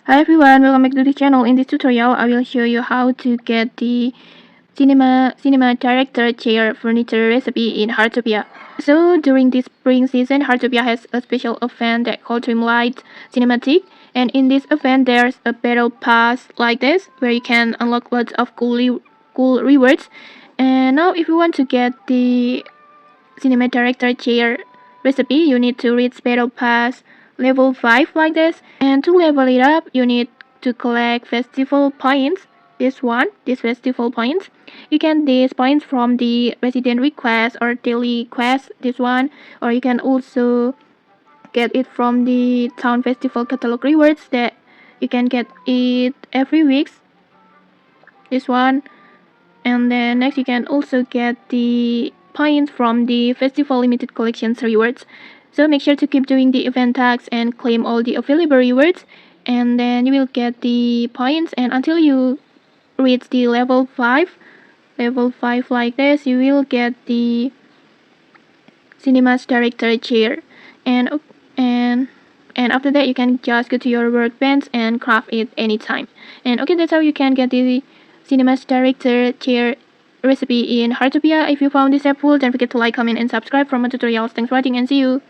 Hi everyone, welcome back to the channel. In this tutorial, I will show you how to get the cinema director chair furniture recipe in Heartopia. So during this spring season, Heartopia has a special event that called Dreamlight Cinematic, and in this event there's a battle pass like this where you can unlock lots of cool rewards. And now if you want to get the cinema director chair recipe, you need to reach battle pass level 5 like this, and to level it up you need to collect festival points. These festival points, you get these points from the resident request or daily quest, this one, or you can also get it from the town festival catalog rewards that you can get it every week, this one. And then next you can also get the points from the festival limited collections rewards. So make sure to keep doing the event tags and claim all the available rewards, and then you will get the points. And until you reach the level 5 like this, you will get the cinema's director chair. And and and after that you can just go to your workbench and craft it anytime. And okay, that's how you can get the cinema's director chair recipe in Heartopia. If you found this helpful, don't forget to like, comment and subscribe for more tutorials. Thanks for watching and see you.